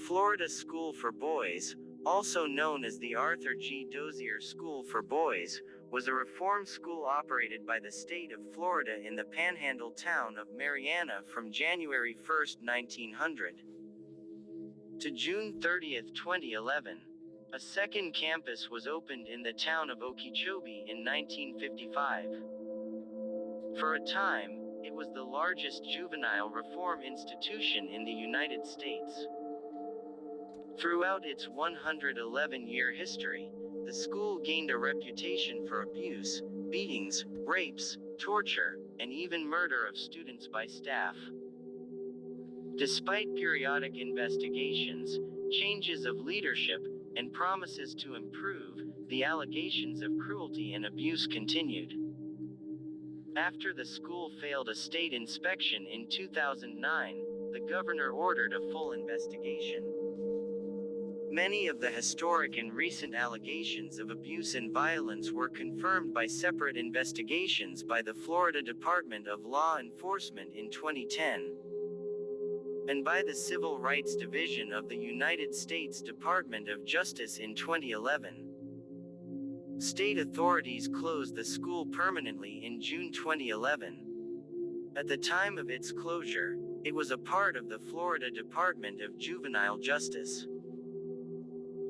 Florida School for Boys, also known as the Arthur G. Dozier School for Boys, was a reform school operated by the state of Florida in the panhandle town of Marianna from January 1, 1900 to June 30, 2011. A second campus was opened in the town of Okeechobee in 1955. For a time, it was the largest juvenile reform institution in the United States. Throughout its 111-year history, the school gained a reputation for abuse, beatings, rapes, torture, and even murder of students by staff. Despite periodic investigations, changes of leadership, and promises to improve, the allegations of cruelty and abuse continued. After the school failed a state inspection in 2009, the governor ordered a full investigation. Many of the historic and recent allegations of abuse and violence were confirmed by separate investigations by the Florida Department of Law Enforcement in 2010, and by the Civil Rights Division of the United States Department of Justice in 2011. State authorities closed the school permanently in June 2011. At the time of its closure, it was a part of the Florida Department of Juvenile Justice.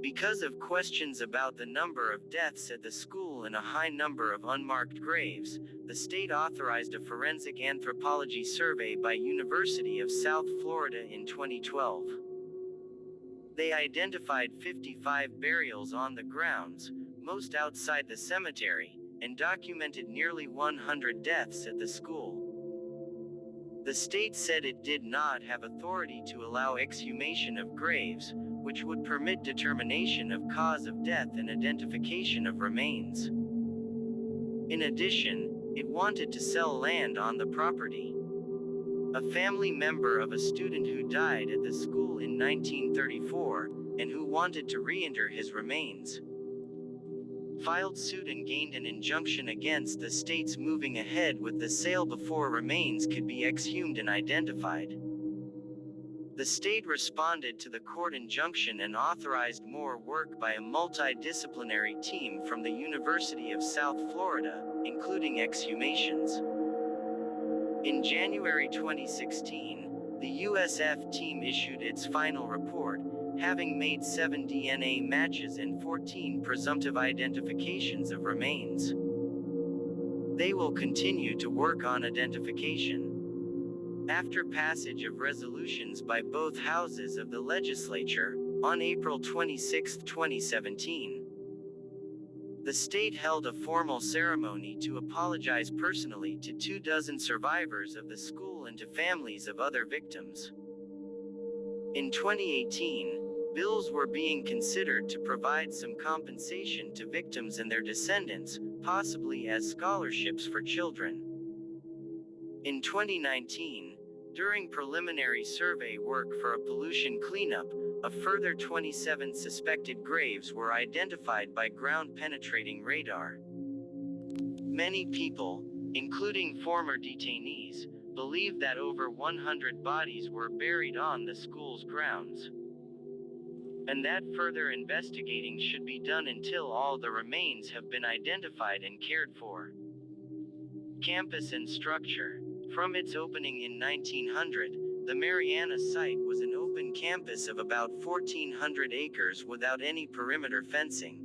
Because of questions about the number of deaths at the school and a high number of unmarked graves, the state authorized a forensic anthropology survey by University of South Florida in 2012. They identified 55 burials on the grounds, most outside the cemetery, and documented nearly 100 deaths at the school. The state said it did not have authority to allow exhumation of graves, which would permit determination of cause of death and identification of remains. In addition, it wanted to sell land on the property. A family member of a student who died at the school in 1934, and who wanted to reinter his remains, filed suit and gained an injunction against the state's moving ahead with the sale before remains could be exhumed and identified. The state responded to the court injunction and authorized more work by a multidisciplinary team from the University of South Florida, including exhumations. In January 2016, the USF team issued its final report, having made 7 DNA matches and 14 presumptive identifications of remains. They will continue to work on identification. After passage of resolutions by both houses of the legislature, on April 26, 2017, the state held a formal ceremony to apologize personally to 24 survivors of the school and to families of other victims. In 2018, bills were being considered to provide some compensation to victims and their descendants, possibly as scholarships for children. In 2019, during preliminary survey work for a pollution cleanup, a further 27 suspected graves were identified by ground-penetrating radar. Many people, including former detainees, believe that over 100 bodies were buried on the school's grounds, and that further investigating should be done until all the remains have been identified and cared for. Campus and structure. From its opening in 1900, the Marianna site was an open campus of about 1,400 acres without any perimeter fencing.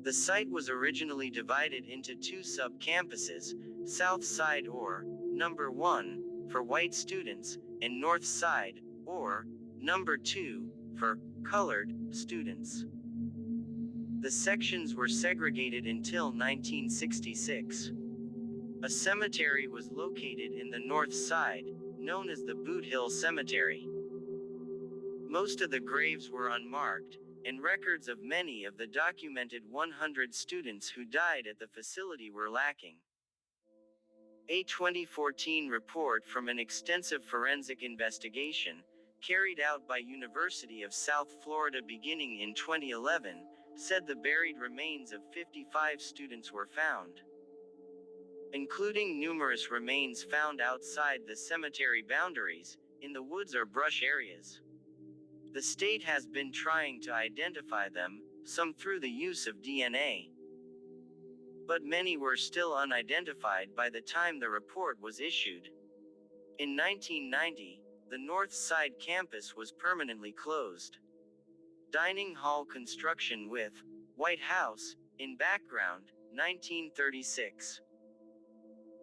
The site was originally divided into 2 sub-campuses, South Side or Number 1, for white students, and North Side, or Number 2, for colored students. The sections were segregated until 1966. A cemetery was located in the north side, known as the Boot Hill Cemetery. Most of the graves were unmarked, and records of many of the documented 100 students who died at the facility were lacking. A 2014 report from an extensive forensic investigation, carried out by University of South Florida beginning in 2011, said the buried remains of 55 students were found, including numerous remains found outside the cemetery boundaries, in the woods or brush areas. The state has been trying to identify them, some through the use of DNA. But many were still unidentified by the time the report was issued. In 1990, the North Side campus was permanently closed. Dining hall construction with White House in background, 1936.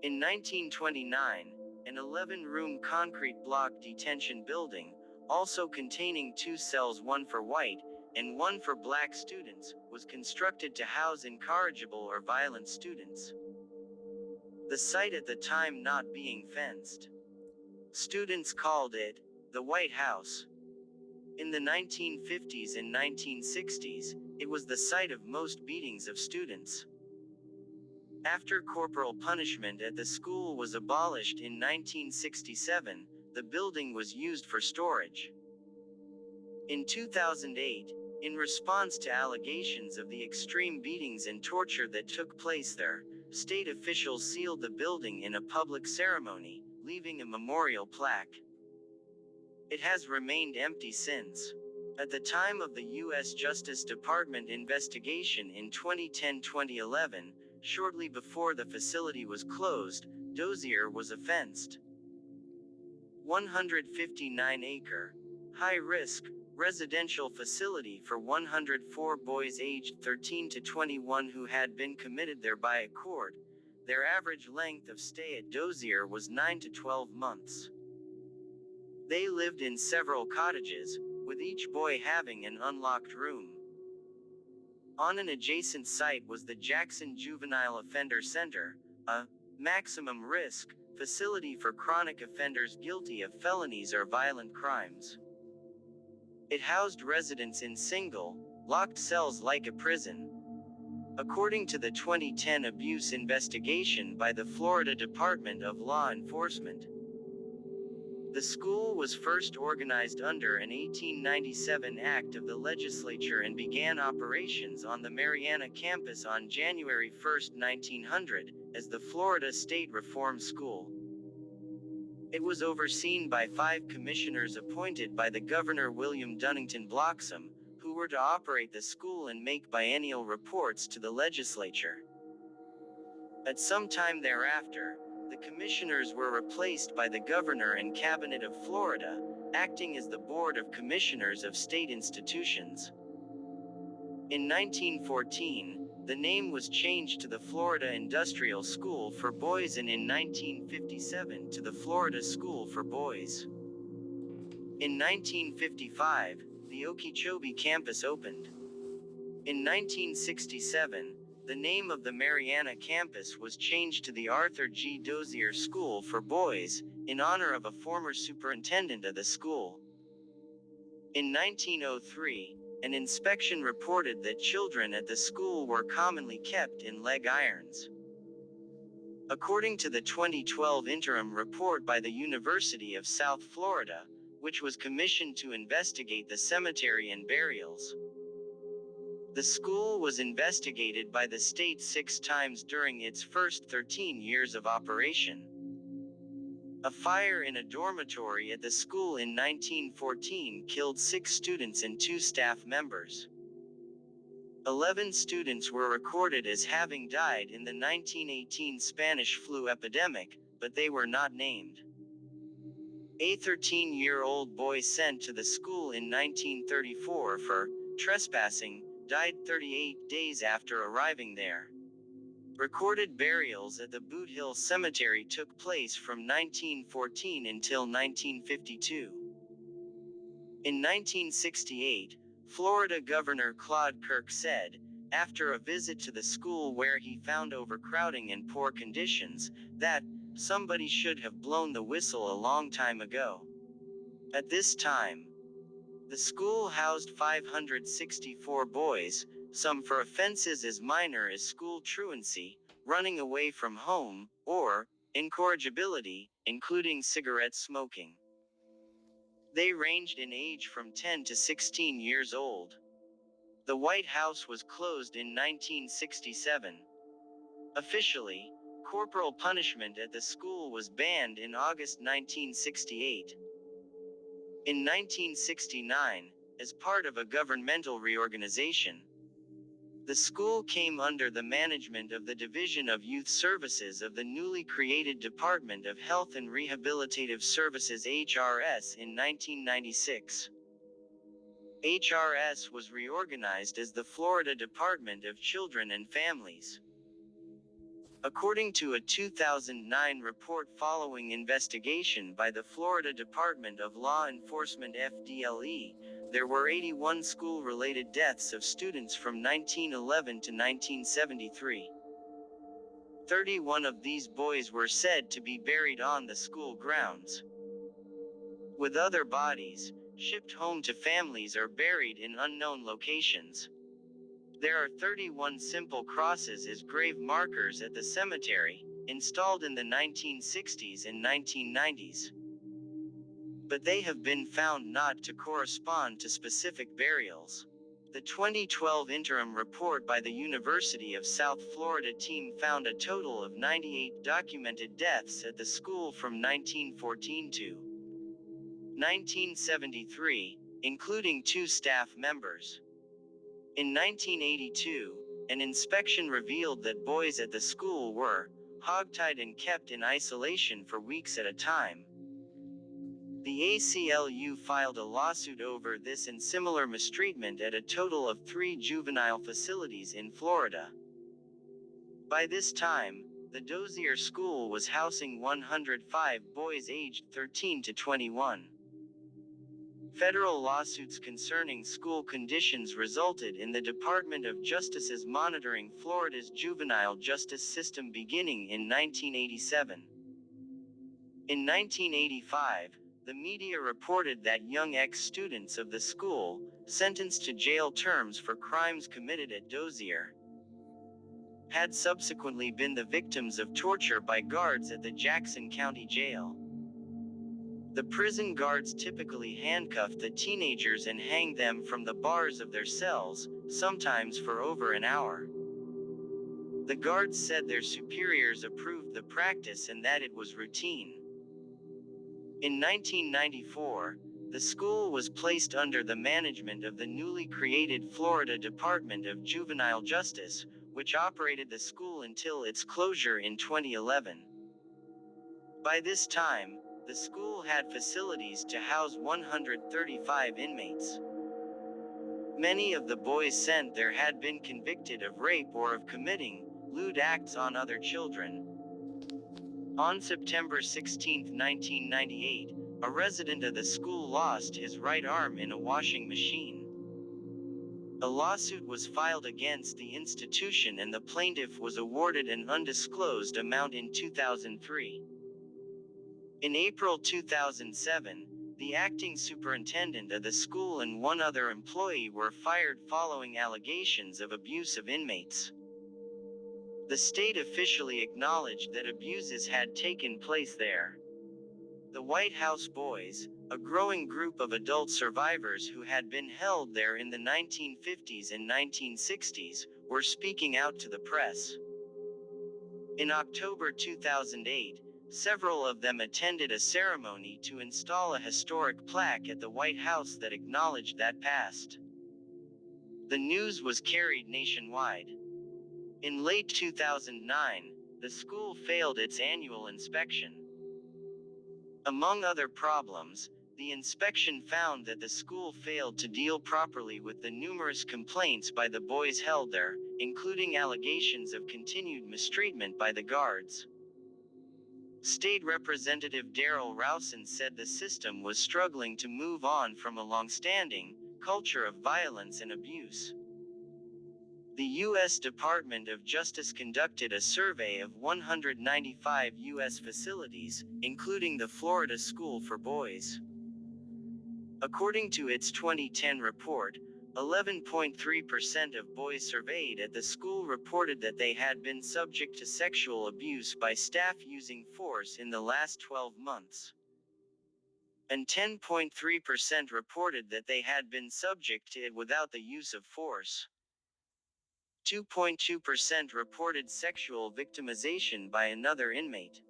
In 1929, an 11-room concrete block detention building, also containing 2 cells, one for white and one for black students, was constructed to house incorrigible or violent students. The site at the time not being fenced. Students called it the White House. In the 1950s and 1960s, it was the site of most beatings of students. After corporal punishment at the school was abolished in 1967, the building was used for storage. In 2008, in response to allegations of the extreme beatings and torture that took place there, state officials sealed the building in a public ceremony, leaving a memorial plaque. It has remained empty since. At the time of the U.S. Justice Department investigation in 2010-2011, shortly before the facility was closed, Dozier was a fenced 159-acre, high-risk, residential facility for 104 boys aged 13 to 21 who had been committed there by a court. Their average length of stay at Dozier was 9 to 12 months. They lived in several cottages, with each boy having an unlocked room. On an adjacent site was the Jackson Juvenile Offender Center, a maximum risk facility for chronic offenders guilty of felonies or violent crimes. It housed residents in single, locked cells like a prison. According to the 2010 abuse investigation by the Florida Department of Law Enforcement, the school was first organized under an 1897 act of the legislature and began operations on the Marianna campus on January 1, 1900, as the Florida State Reform School. It was overseen by 5 commissioners appointed by the Governor William Dunnington Bloxham, who were to operate the school and make biennial reports to the legislature. At some time thereafter, the commissioners were replaced by the Governor and Cabinet of Florida, acting as the Board of Commissioners of state institutions. In 1914, the name was changed to the Florida Industrial School for Boys and in 1957 to the Florida School for Boys. In 1955, the Okeechobee campus opened. In 1967, the name of the Marianna campus was changed to the Arthur G. Dozier School for Boys, in honor of a former superintendent of the school. In 1903, an inspection reported that children at the school were commonly kept in leg irons. According to the 2012 interim report by the University of South Florida, which was commissioned to investigate the cemetery and burials, the school was investigated by the state 6 times during its first 13 years of operation. A fire in a dormitory at the school in 1914 killed 6 students and 2 staff members. 11 students were recorded as having died in the 1918 Spanish flu epidemic, but they were not named. A 13-year-old boy sent to the school in 1934 for trespassing died 38 days after arriving there. Recorded burials at the Boot Hill Cemetery took place from 1914 until 1952. In 1968, Florida Governor Claude Kirk said, after a visit to the school where he found overcrowding and poor conditions, that somebody should have blown the whistle a long time ago. At this time, the school housed 564 boys, some for offenses as minor as school truancy, running away from home, or incorrigibility, including cigarette smoking. They ranged in age from 10 to 16 years old. The White House was closed in 1967. Officially, corporal punishment at the school was banned in August 1968. In 1969, as part of a governmental reorganization. The school came under the management of the Division of Youth Services of the newly created Department of Health and Rehabilitative Services (HRS) in 1996. HRS was reorganized as the Florida Department of Children and Families. According to a 2009 report following investigation by the Florida Department of Law Enforcement (FDLE), there were 81 school-related deaths of students from 1911 to 1973. 31 of these boys were said to be buried on the school grounds, with other bodies shipped home to families or buried in unknown locations. There are 31 simple crosses as grave markers at the cemetery, installed in the 1960s and 1990s. But they have been found not to correspond to specific burials. The 2012 interim report by the University of South Florida team found a total of 98 documented deaths at the school from 1914 to 1973, including 2 staff members. In 1982, an inspection revealed that boys at the school were hogtied and kept in isolation for weeks at a time. The ACLU filed a lawsuit over this and similar mistreatment at a total of 3 juvenile facilities in Florida. By this time, the Dozier School was housing 105 boys aged 13 to 21. Federal lawsuits concerning school conditions resulted in the Department of Justice's monitoring Florida's juvenile justice system beginning in 1987. In 1985, the media reported that young ex-students of the school, sentenced to jail terms for crimes committed at Dozier, had subsequently been the victims of torture by guards at the Jackson County Jail. The prison guards typically handcuffed the teenagers and hanged them from the bars of their cells, sometimes for over an hour. The guards said their superiors approved the practice and that it was routine. In 1994, the school was placed under the management of the newly created Florida Department of Juvenile Justice, which operated the school until its closure in 2011. By this time, the school had facilities to house 135 inmates. Many of the boys sent there had been convicted of rape or of committing lewd acts on other children. On September 16, 1998, a resident of the school lost his right arm in a washing machine. A lawsuit was filed against the institution and the plaintiff was awarded an undisclosed amount in 2003. In April 2007, the acting superintendent of the school and 1 other employee were fired following allegations of abuse of inmates. The state officially acknowledged that abuses had taken place there. The White House Boys, a growing group of adult survivors who had been held there in the 1950s and 1960s, were speaking out to the press. In October 2008, several of them attended a ceremony to install a historic plaque at the White House that acknowledged that past. The news was carried nationwide. In late 2009, the school failed its annual inspection. Among other problems, the inspection found that the school failed to deal properly with the numerous complaints by the boys held there, including allegations of continued mistreatment by the guards. State Representative Darrell Rouson said the system was struggling to move on from a long-standing culture of violence and abuse. The U.S. Department of Justice conducted a survey of 195 U.S. facilities, including the Florida School for Boys. According to its 2010 report, 11.3% of boys surveyed at the school reported that they had been subject to sexual abuse by staff using force in the last 12 months. And 10.3% reported that they had been subject to it without the use of force. 2.2% reported sexual victimization by another inmate.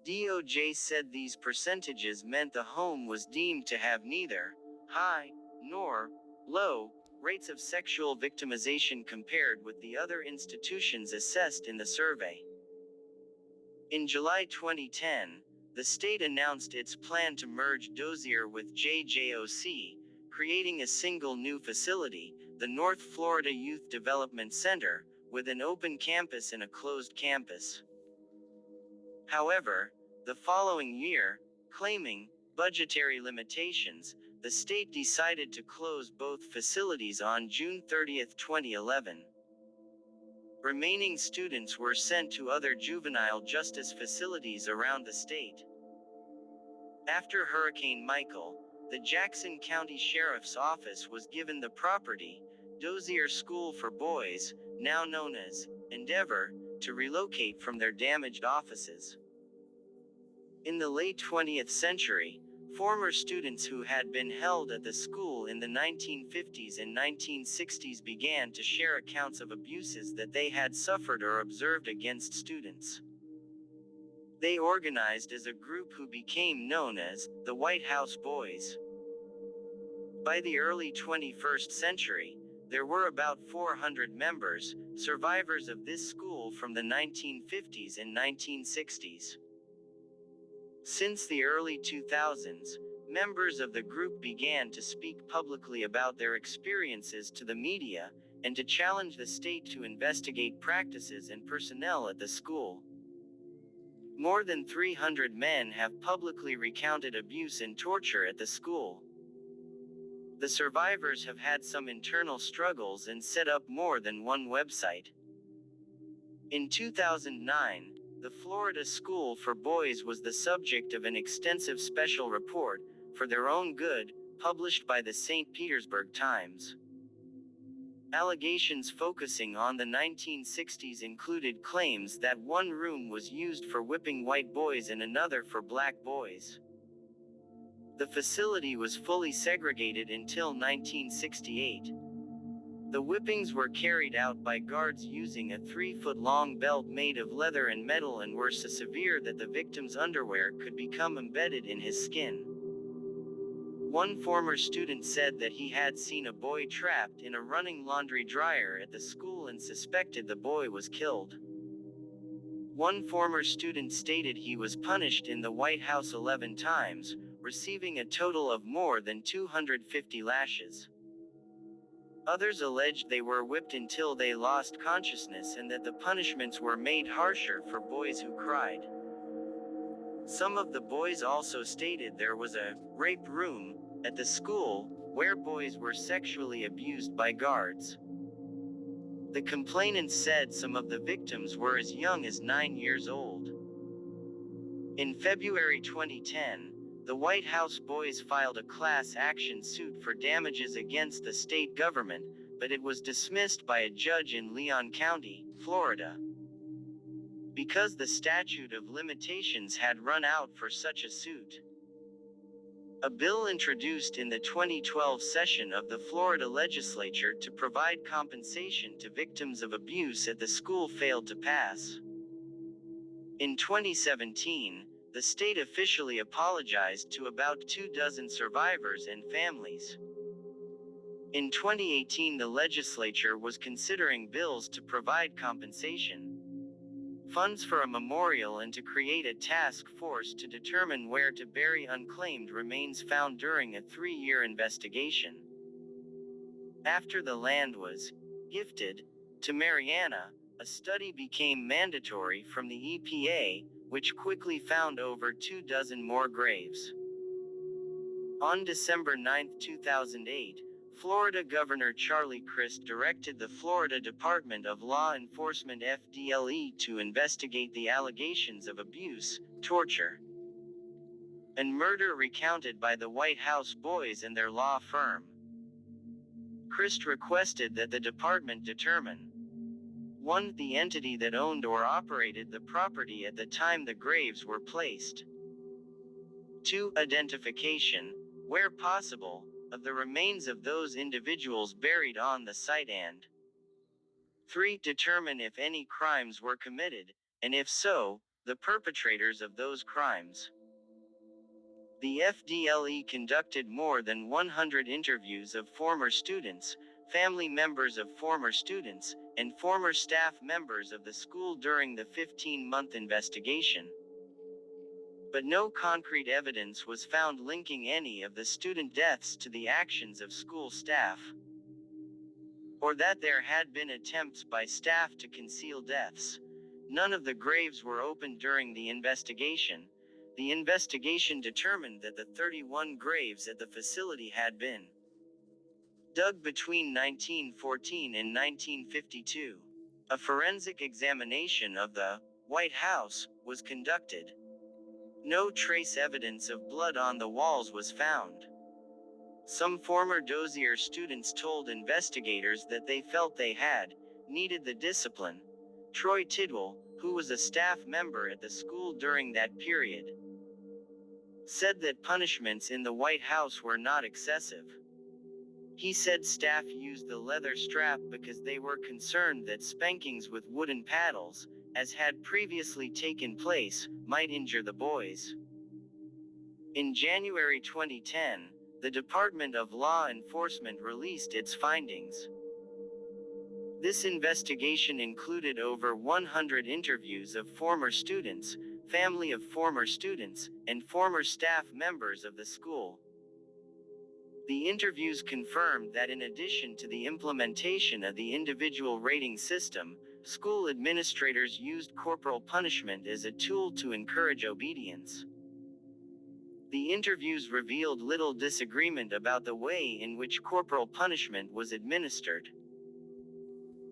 DOJ said these percentages meant the home was deemed to have neither high nor low rates of sexual victimization compared with the other institutions assessed in the survey. In July 2010, the state announced its plan to merge Dozier with JJOC, creating a single new facility, the North Florida Youth Development Center, with an open campus and a closed campus. However, the following year, claiming budgetary limitations, the state decided to close both facilities on June 30, 2011. Remaining students were sent to other juvenile justice facilities around the state. After Hurricane Michael, the Jackson County Sheriff's Office was given the property, Dozier School for Boys, now known as Endeavor, to relocate from their damaged offices. In the late 20th century, former students who had been held at the school in the 1950s and 1960s began to share accounts of abuses that they had suffered or observed against students. They organized as a group who became known as the White House Boys. By the early 21st century, there were about 400 members, survivors of this school from the 1950s and 1960s. Since the early 2000s, members of the group began to speak publicly about their experiences to the media, and to challenge the state to investigate practices and personnel at the school. More than 300 men have publicly recounted abuse and torture at the school. The survivors have had some internal struggles and set up more than one website. In 2009, the Florida School for Boys was the subject of an extensive special report, For Their Own Good, published by the St. Petersburg Times. Allegations focusing on the 1960s included claims that one room was used for whipping white boys and another for black boys. The facility was fully segregated until 1968. The whippings were carried out by guards using a 3-foot-long belt made of leather and metal and were so severe that the victim's underwear could become embedded in his skin. One former student said that he had seen a boy trapped in a running laundry dryer at the school and suspected the boy was killed. One former student stated he was punished in the White House 11 times, receiving a total of more than 250 lashes. Others alleged they were whipped until they lost consciousness and that the punishments were made harsher for boys who cried. Some of the boys also stated there was a rape room at the school where boys were sexually abused by guards. The complainants said some of the victims were as young as 9 years old. In February 2010, the White House Boys filed a class action suit for damages against the state government, but it was dismissed by a judge in Leon County, Florida. Because the statute of limitations had run out for such a suit. A bill introduced in the 2012 session of the Florida legislature to provide compensation to victims of abuse at the school failed to pass. In 2017, the state officially apologized to about 24 survivors and families. In 2018, the legislature was considering bills to provide compensation, funds for a memorial, and to create a task force to determine where to bury unclaimed remains found during a 3-year investigation. After the land was gifted to Marianna, a study became mandatory from the EPA, which quickly found over 24 more graves. On December 9, 2008, Florida Governor Charlie Crist directed the Florida Department of Law Enforcement FDLE to investigate the allegations of abuse, torture, and murder recounted by the White House Boys and their law firm. Crist requested that the department determine 1. The entity that owned or operated the property at the time the graves were placed. 2. Identification, where possible, of the remains of those individuals buried on the site and 3. Determine if any crimes were committed, and if so, the perpetrators of those crimes. The FDLE conducted more than 100 interviews of former students, family members of former students, and former staff members of the school during the 15-month investigation. But no concrete evidence was found linking any of the student deaths to the actions of school staff, or that there had been attempts by staff to conceal deaths. None of the graves were opened during the investigation. The investigation determined that the 31 graves at the facility had been dug between 1914 and 1952. A forensic examination of the White House was conducted. No trace evidence of blood on the walls was found. Some former Dozier students told investigators that they felt they had needed the discipline. Troy Tidwell, who was a staff member at the school during that period, said that punishments in the White House were not excessive. He said staff used the leather strap because they were concerned that spankings with wooden paddles, as had previously taken place, might injure the boys. In January 2010, the Department of Law Enforcement released its findings. This investigation included over 100 interviews of former students, family of former students, and former staff members of the school. The interviews confirmed that in addition to the implementation of the individual rating system, school administrators used corporal punishment as a tool to encourage obedience. The interviews revealed little disagreement about the way in which corporal punishment was administered.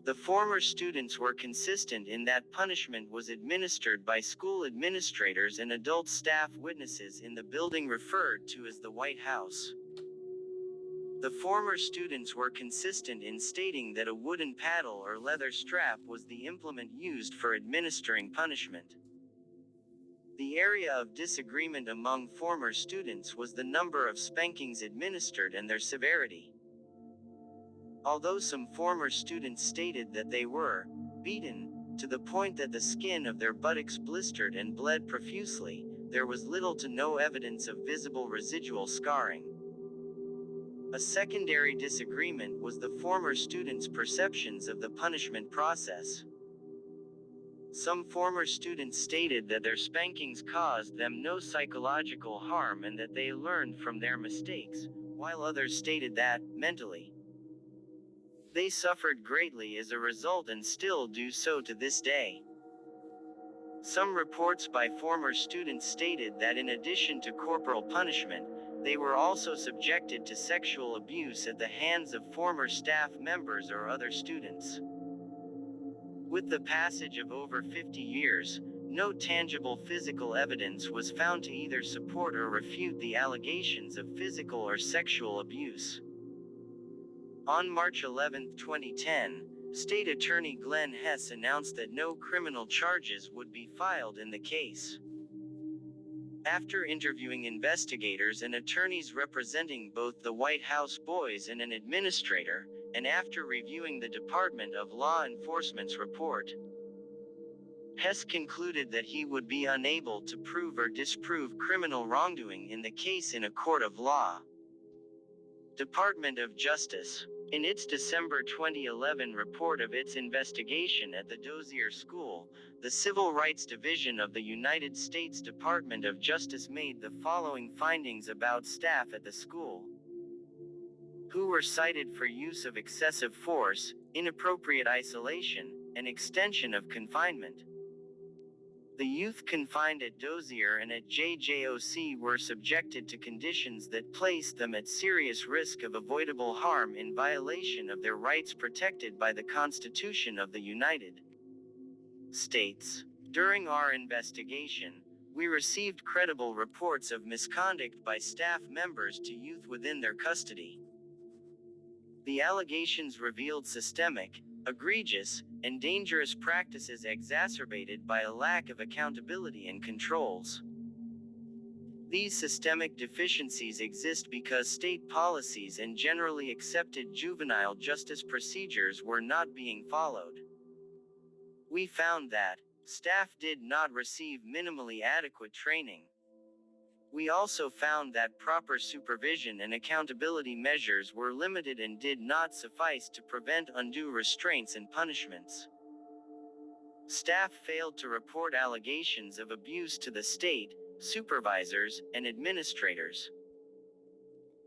The former students were consistent in that punishment was administered by school administrators and adult staff witnesses in the building referred to as the White House. The former students were consistent in stating that a wooden paddle or leather strap was the implement used for administering punishment. The area of disagreement among former students was the number of spankings administered and their severity. Although some former students stated that they were beaten to the point that the skin of their buttocks blistered and bled profusely, there was little to no evidence of visible residual scarring. A secondary disagreement was the former students' perceptions of the punishment process. Some former students stated that their spankings caused them no psychological harm and that they learned from their mistakes, while others stated that, mentally, they suffered greatly as a result and still do so to this day. Some reports by former students stated that in addition to corporal punishment, they were also subjected to sexual abuse at the hands of former staff members or other students. With the passage of over 50 years, no tangible physical evidence was found to either support or refute the allegations of physical or sexual abuse. On March 11, 2010, State Attorney Glenn Hess announced that no criminal charges would be filed in the case. After interviewing investigators and attorneys representing both the White House boys and an administrator, and after reviewing the Department of Law Enforcement's report, Hess concluded that he would be unable to prove or disprove criminal wrongdoing in the case in a court of law. Department of Justice. In its December 2011 report of its investigation at the Dozier School, the Civil Rights Division of the United States Department of Justice made the following findings about staff at the school, who were cited for use of excessive force, inappropriate isolation, and extension of confinement. The youth confined at Dozier and at JJOC were subjected to conditions that placed them at serious risk of avoidable harm in violation of their rights protected by the Constitution of the United States. During our investigation, we received credible reports of misconduct by staff members to youth within their custody. The allegations revealed systemic, egregious, and dangerous practices exacerbated by a lack of accountability and controls. These systemic deficiencies exist because state policies and generally accepted juvenile justice procedures were not being followed. We found that staff did not receive minimally adequate training. We also found that proper supervision and accountability measures were limited and did not suffice to prevent undue restraints and punishments. Staff failed to report allegations of abuse to the state, supervisors, and administrators.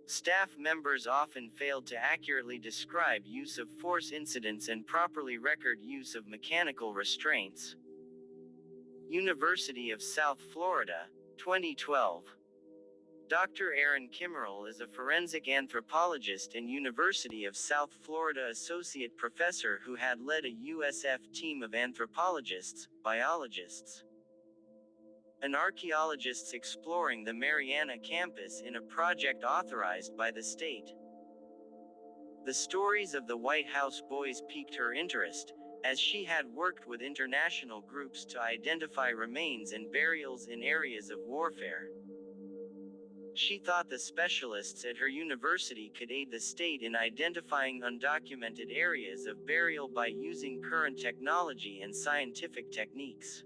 Staff members often failed to accurately describe use of force incidents and properly record use of mechanical restraints. University of South Florida, 2012. Dr. Aaron Kimmerell is a forensic anthropologist and University of South Florida associate professor who had led a USF team of anthropologists, biologists, and archaeologists exploring the Marianna campus in a project authorized by the state. The stories of the White House boys piqued her interest, as she had worked with international groups to identify remains and burials in areas of warfare. She thought the specialists at her university could aid the state in identifying undocumented areas of burial by using current technology and scientific techniques.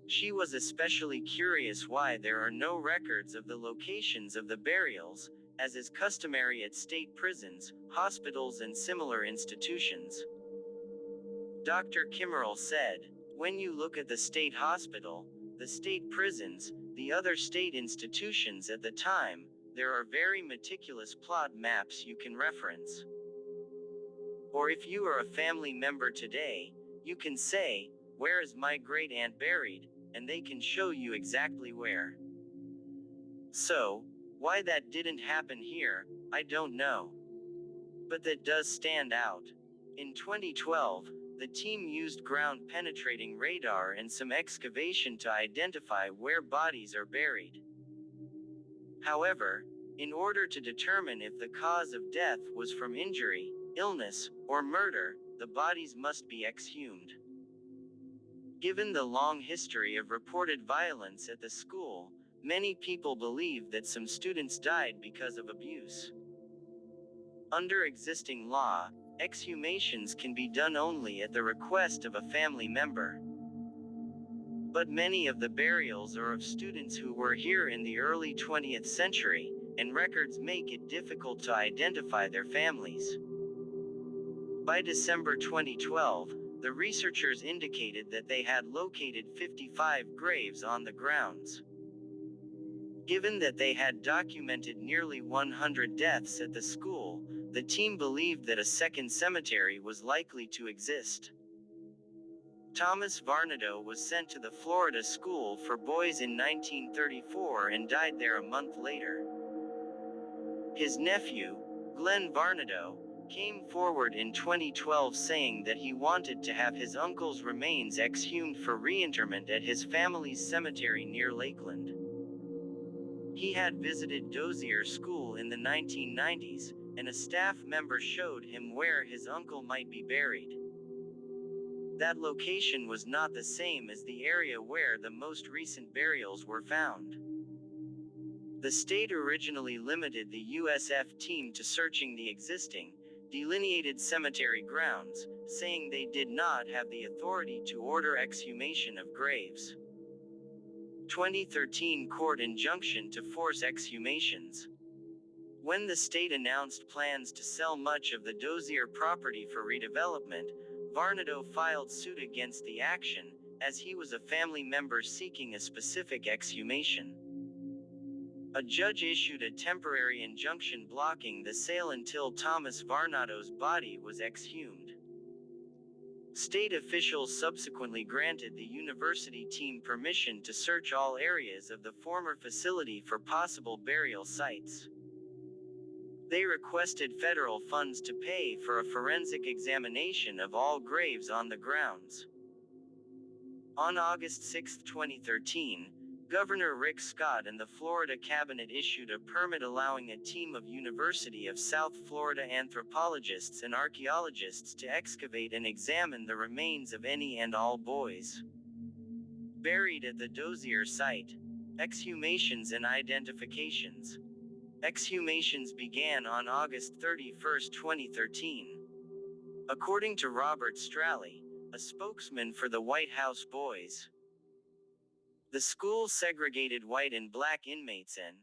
She was especially curious why there are no records of the locations of the burials, as is customary at state prisons, hospitals, and similar institutions. Dr. Kimmerell said, "When you look at the state hospital, the state prisons, the other state institutions at the time, there are very meticulous plot maps you can reference. Or if you are a family member today, you can say, 'Where is my great aunt buried?' and they can show you exactly where. So, why that didn't happen here, I don't know. But that does stand out." In 2012, the team used ground-penetrating radar and some excavation to identify where bodies are buried. However, in order to determine if the cause of death was from injury, illness, or murder, the bodies must be exhumed. Given the long history of reported violence at the school, many people believe that some students died because of abuse. Under existing law, exhumations can be done only at the request of a family member. But many of the burials are of students who were here in the early 20th century, and records make it difficult to identify their families. By December 2012, the researchers indicated that they had located 55 graves on the grounds. Given that they had documented nearly 100 deaths at the school, the team believed that a second cemetery was likely to exist. Thomas Varnado was sent to the Florida School for Boys in 1934 and died there a month later. His nephew, Glenn Varnado, came forward in 2012 saying that he wanted to have his uncle's remains exhumed for reinterment at his family's cemetery near Lakeland. He had visited Dozier School in the 1990s, and a staff member showed him where his uncle might be buried. That location was not the same as the area where the most recent burials were found. The state originally limited the USF team to searching the existing, delineated cemetery grounds, saying they did not have the authority to order exhumation of graves. 2013 court injunction to force exhumations. When the state announced plans to sell much of the Dozier property for redevelopment, Varnado filed suit against the action, as he was a family member seeking a specific exhumation. A judge issued a temporary injunction blocking the sale until Thomas Varnado's body was exhumed. State officials subsequently granted the university team permission to search all areas of the former facility for possible burial sites. They requested federal funds to pay for a forensic examination of all graves on the grounds. On August 6, 2013, Governor Rick Scott and the Florida Cabinet issued a permit allowing a team of University of South Florida anthropologists and archaeologists to excavate and examine the remains of any and all boys buried at the Dozier site. Exhumations and identifications. Exhumations began on August 31, 2013. According to Robert Stralley, a spokesman for the White House boys, The school segregated white and black inmates and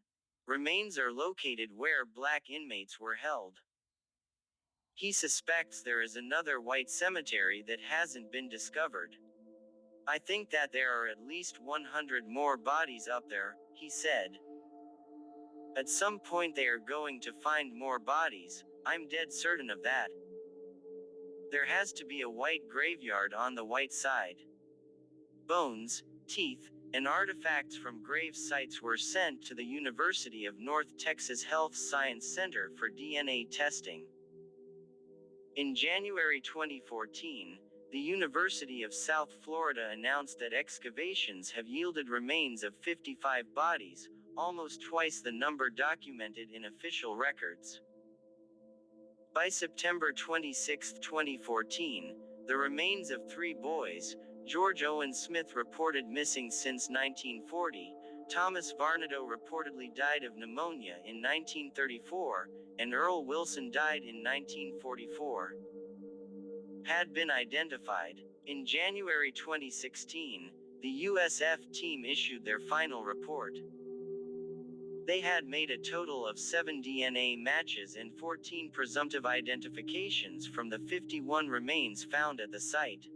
remains are located where black inmates were held. He suspects there is another white cemetery that hasn't been discovered. I think that there are at least 100 more bodies up there, he said. At some point they are going to find more bodies, I'm dead certain of that. There has to be a white graveyard on the white side. Bones, teeth, and artifacts from grave sites were sent to the University of North Texas Health Science Center for DNA testing. In January 2014, the University of South Florida announced that excavations have yielded remains of 55 bodies, almost twice the number documented in official records. By September 26, 2014, the remains of 3 boys, George Owen Smith reported missing since 1940, Thomas Varnado reportedly died of pneumonia in 1934, and Earl Wilson died in 1944, had been identified. In January 2016, the USF team issued their final report. They had made a total of 7 DNA matches and 14 presumptive identifications from the 51 remains found at the site.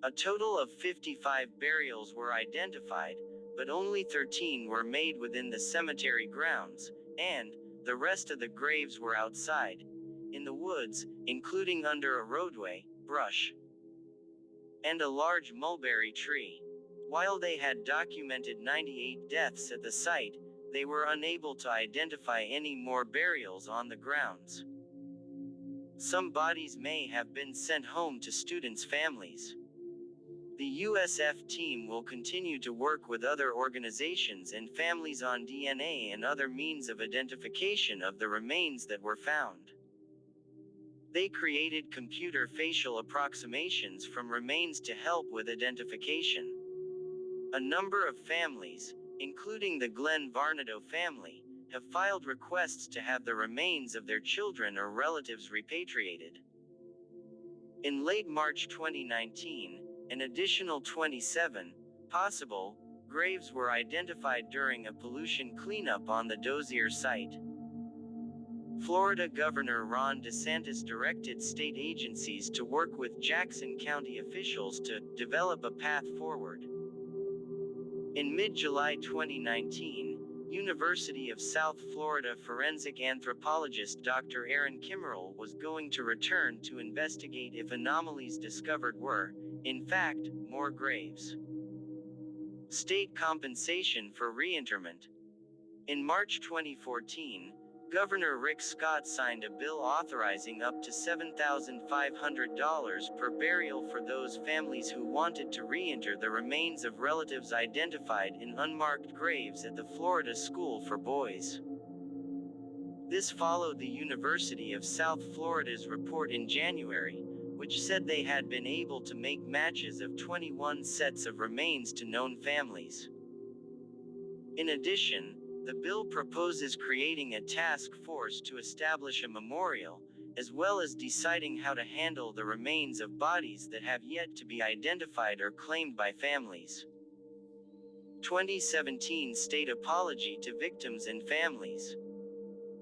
A total of 55 burials were identified, but only 13 were made within the cemetery grounds, and the rest of the graves were outside, in the woods, including under a roadway, brush, and a large mulberry tree. While they had documented 98 deaths at the site, they were unable to identify any more burials on the grounds. Some bodies may have been sent home to students' families. The USF team will continue to work with other organizations and families on DNA and other means of identification of the remains that were found. They created computer facial approximations from remains to help with identification. A number of families, including the Glenn Varnado family, have filed requests to have the remains of their children or relatives repatriated. In late March 2019, an additional 27 possible graves were identified during a pollution cleanup on the Dozier site. Florida Governor Ron DeSantis directed state agencies to work with Jackson County officials to develop a path forward. In mid-July 2019, University of South Florida forensic anthropologist Dr. Aaron Kimmerell was going to return to investigate if anomalies discovered were, in fact, more graves. State compensation for reinterment. In March 2014, Governor Rick Scott signed a bill authorizing up to $7,500 per burial for those families who wanted to reinter the remains of relatives identified in unmarked graves at the Florida School for Boys. This followed the University of South Florida's report in January, which said they had been able to make matches of 21 sets of remains to known families. In addition, the bill proposes creating a task force to establish a memorial, as well as deciding how to handle the remains of bodies that have yet to be identified or claimed by families. 2017 State Apology to Victims and Families.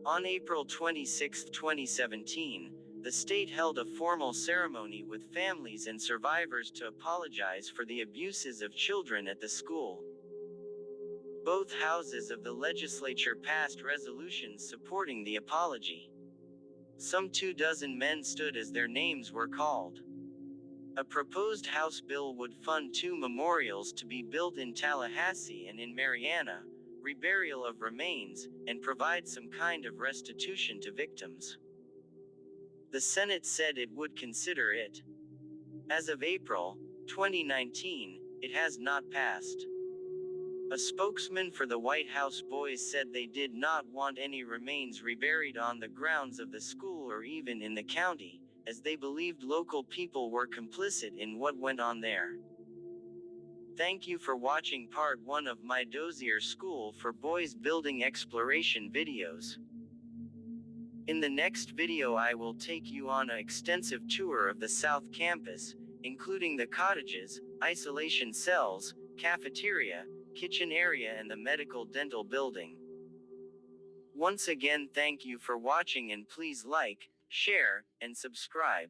On April 26, 2017, the state held a formal ceremony with families and survivors to apologize for the abuses of children at the school. Both houses of the legislature passed resolutions supporting the apology. Some 24 men stood as their names were called. A proposed House bill would fund 2 memorials to be built in Tallahassee and in Marianna, reburial of remains, and provide some kind of restitution to victims. The Senate said it would consider it. As of April 2019, it has not passed. A spokesman for the White House Boys said they did not want any remains reburied on the grounds of the school or even in the county, as they believed local people were complicit in what went on there. Thank you for watching part 1 of my Dozier School for Boys building exploration videos. In the next video I will take you on an extensive tour of the South Campus, including the cottages, isolation cells, cafeteria, kitchen area and the medical dental building. Once again, thank you for watching and please like, share, and subscribe.